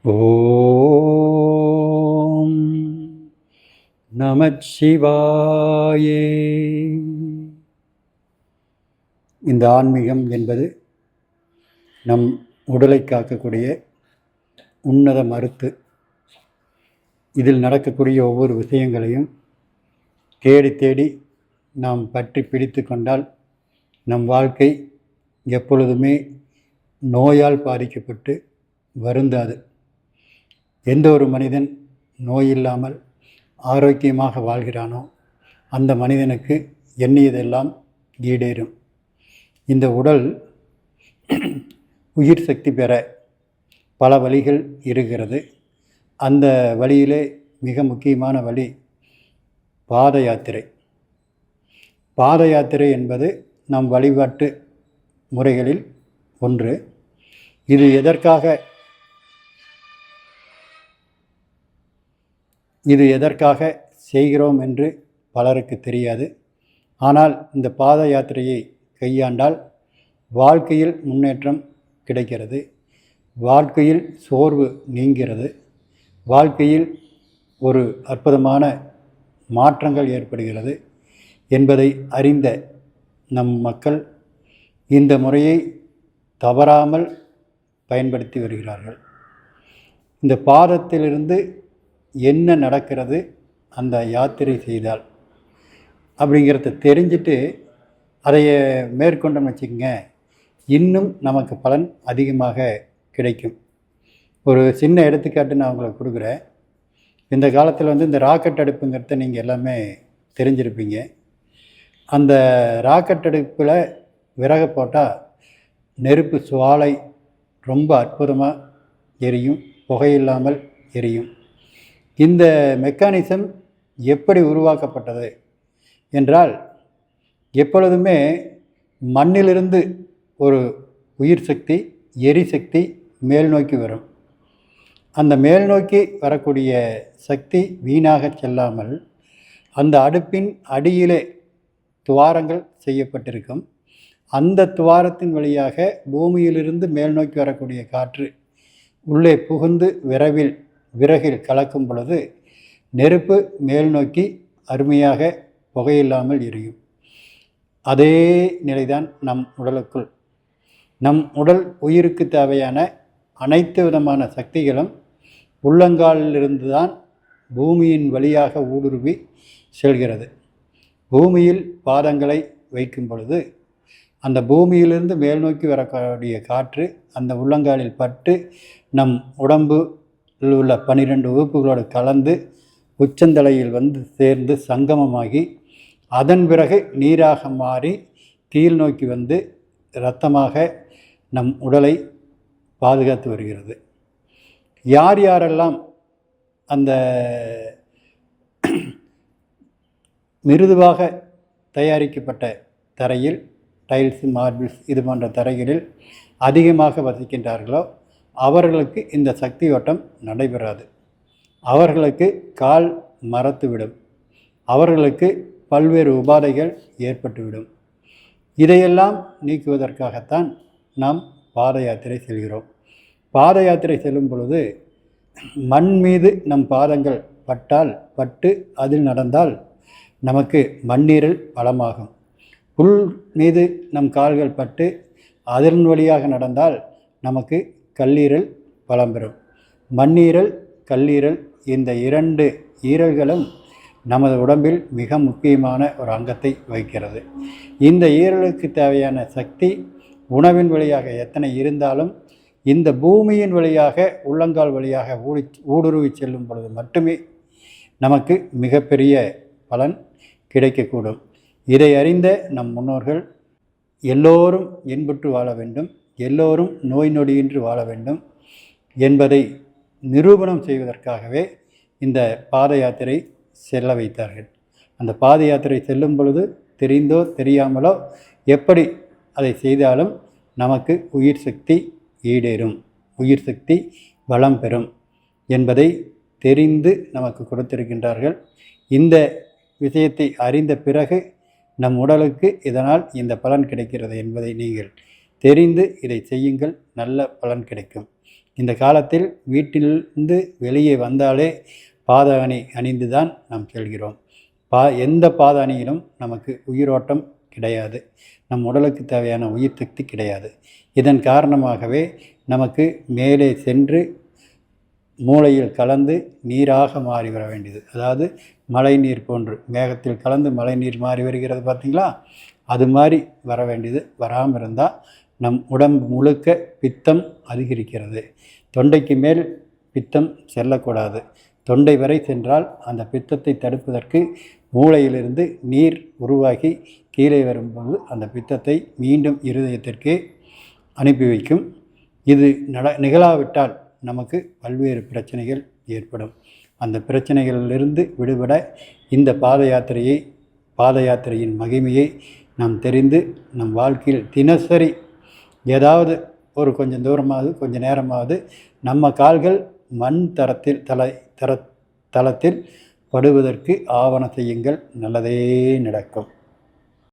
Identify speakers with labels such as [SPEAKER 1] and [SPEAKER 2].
[SPEAKER 1] ஓம் நமச்சிவாயே. இந்த ஆன்மீகம் என்பது நம் உடலை காக்கக்கூடிய உன்னத மருத்து. இதில் நடக்கக்கூடிய ஒவ்வொரு விஷயங்களையும் தேடி தேடி நாம் பற்றி பிடித்து கொண்டால் நம் வாழ்க்கை எப்பொழுதுமே நோயால் பாதிக்கப்பட்டு வருந்தாது. எந்த ஒரு மனிதன் நோயில்லாமல் ஆரோக்கியமாக வாழ்கிறானோ அந்த மனிதனுக்கு எண்ணியதெல்லாம் ஈடேறும். இந்த உடல் உயிர் சக்தி பெற பல வழிகள் இருக்கிறது. அந்த வழியிலே மிக முக்கியமான வழி பாத யாத்திரை. பாத யாத்திரை என்பது நம் வழிபாட்டு முறைகளில் ஒன்று. இது எதற்காக செய்கிறோம் என்று பலருக்கு தெரியாது. ஆனால் இந்த பாத யாத்திரையை கையாண்டால் வாழ்க்கையில் முன்னேற்றம் கிடைக்கிறது, வாழ்க்கையில் சோர்வு நீங்கிறது, வாழ்க்கையில் ஒரு அற்புதமான மாற்றங்கள் ஏற்படுகிறது என்பதை அறிந்த நம் மக்கள் இந்த முறையை தவறாமல் பயன்படுத்தி வருகிறார்கள். இந்த பாதத்திலிருந்து என்ன நடக்கிறது அந்த யாத்திரை செய்தால் அப்படிங்கிறத தெரிஞ்சுட்டு அதை மேற்கொண்டோம்னு வச்சுக்கோங்க, இன்னும் நமக்கு பலன் அதிகமாக கிடைக்கும். ஒரு சின்ன எடுத்துக்காட்டு நான் உங்களுக்கு கொடுக்குறேன். இந்த காலத்தில் இந்த ராக்கெட் அடுப்புங்கிறத நீங்கள் எல்லாமே தெரிஞ்சிருப்பீங்க. அந்த ராக்கெட் அடுப்பில் விறகு போட்டால் நெருப்பு சுவாலை ரொம்ப அற்புதமாக எரியும், புகையில்லாமல் எரியும். இந்த மெக்கானிசம் எப்படி உருவாக்கப்பட்டது என்றால், எப்பொழுதுமே மண்ணிலிருந்து ஒரு உயிர் சக்தி, எரிசக்தி மேல் நோக்கி வரும். அந்த மேல் நோக்கி வரக்கூடிய சக்தி வீணாக செல்லாமல் அந்த அடுப்பின் அடியிலே துவாரங்கள் செய்யப்பட்டிருக்கும். அந்த துவாரத்தின் வழியாக பூமியிலிருந்து மேல் நோக்கி வரக்கூடிய காற்று உள்ளே புகுந்து விறகில் கலக்கும் பொழுது நெருப்பு மேல் நோக்கி அருமையாக புகையில்லாமல் எரியும். அதே நிலைதான் நம் உடலுக்குள். நம் உடல் உயிருக்கு தேவையான அனைத்து விதமான சக்திகளும் உள்ளங்காலிலிருந்து தான் பூமியின் வழியாக ஊடுருவி செல்கிறது. பூமியில் பாதங்களை வைக்கும் பொழுது அந்த பூமியிலிருந்து மேல் நோக்கி வரக்கூடிய காற்று அந்த உள்ளங்காலில் பட்டு நம் உடம்பு உள்ள 12 உறுப்புகளோடு கலந்து உச்சந்தலையில் சேர்ந்து சங்கமமாகி அதன் பிறகு நீராக மாறி கீழ் நோக்கி இரத்தமாக நம் உடலை பாதுகாத்து வருகிறது. யாரெல்லாம் அந்த மிருதுவாக தயாரிக்கப்பட்ட தரையில், டைல்ஸ், மார்பிள்ஸ் இது போன்ற தரைகளில் அதிகமாக வசிக்கின்றார்களோ அவர்களுக்கு இந்த சக்தி ஓட்டம் நடைபெறாது. அவர்களுக்கு கால் மரத்துவிடும், அவர்களுக்கு பல்வேறு உபாதைகள் ஏற்பட்டுவிடும். இதையெல்லாம் நீக்குவதற்காகத்தான் நாம் பாத யாத்திரை செல்கிறோம். பாத யாத்திரை செல்லும் பொழுது மண் மீது நம் பாதங்கள் பட்டு அதில் நடந்தால் நமக்கு மண்ணீரல் பலமாகும். புல் மீது நம் கால்கள் பட்டு அதன் வழியாக நடந்தால் நமக்கு கல்லீரல் பலம் பெறும். மண்ணீரல், கல்லீரல் இந்த 2 ஈரல்களும் நமது உடம்பில் மிக முக்கியமான ஒரு அங்கத்தை வகிக்கிறது. இந்த ஈரலுக்கு தேவையான சக்தி உணவின் வழியாக எத்தனை இருந்தாலும் இந்த பூமியின் வழியாக உள்ளங்கால் வழியாக ஊடுருவி செல்லும் பொழுது மட்டுமே நமக்கு மிகப்பெரிய பலன் கிடைக்கக்கூடும். இதை அறிந்த நம் முன்னோர்கள் எல்லோரும் இன்புற்று வாழ வேண்டும், எல்லோரும் நோய் நொடியின்றி வாழ வேண்டும் என்பதை நிரூபணம் செய்வதற்காகவே இந்த பாத யாத்திரை செல்ல வைத்தார்கள். அந்த பாத யாத்திரை செல்லும் பொழுது தெரிந்தோ தெரியாமலோ எப்படி அதை செய்தாலும் நமக்கு உயிர் சக்தி ஈடேறும், உயிர் சக்தி வளம் பெறும் என்பதை தெரிந்து நமக்கு கொடுத்திருக்கின்றார்கள். இந்த விஷயத்தை அறிந்த பிறகு நம் உடலுக்கு இதனால் இந்த பலன் கிடைக்கிறது என்பதை நீங்கள் தெரிந்து இதை செய்யுங்கள், நல்ல பலன் கிடைக்கும். இந்த காலத்தில் வீட்டிலிருந்து வெளியே வந்தாலே பாத அணி அணிந்து தான் நாம் செல்கிறோம். எந்த பாத அணியிலும் நமக்கு உயிரோட்டம் கிடையாது, நம் உடலுக்கு தேவையான உயிர் சக்தி கிடையாது. இதன் காரணமாகவே நமக்கு மேலே சென்று மூளையில் கலந்து நீராக மாறி வர வேண்டியது. அதாவது மழை நீர் போன்று மேகத்தில் கலந்து மழை நீர் மாறி வருகிறது பார்த்திங்களா, அது மாதிரி வர வேண்டியது. வராமல் இருந்தால் நம் உடம்பு முழுக்க பித்தம் அதிகரிக்கிறது. தொண்டைக்கு மேல் பித்தம் செல்லக்கூடாது. தொண்டை வரை சென்றால் அந்த பித்தத்தை தடுப்பதற்கு மூளையிலிருந்து நீர் உருவாகி கீழே வரும்போது அந்த பித்தத்தை மீண்டும் இருதயத்திற்கு அனுப்பி வைக்கும். இது நிகழாவிட்டால் நமக்கு பல்வேறு பிரச்சனைகள் ஏற்படும். அந்த பிரச்சனைகளிலிருந்து விடுபட இந்த பாத யாத்திரையின் மகிமையை நாம் தெரிந்து நம் வாழ்க்கையில் தினசரி ஏதாவது ஒரு கொஞ்சம் தூரமாவது கொஞ்சம் நேரமாவது நம்ம கால்கள் மண் தளத்தில் படுவதற்கு ஆவண செய்யுங்கள். நல்லதே நடக்கும்.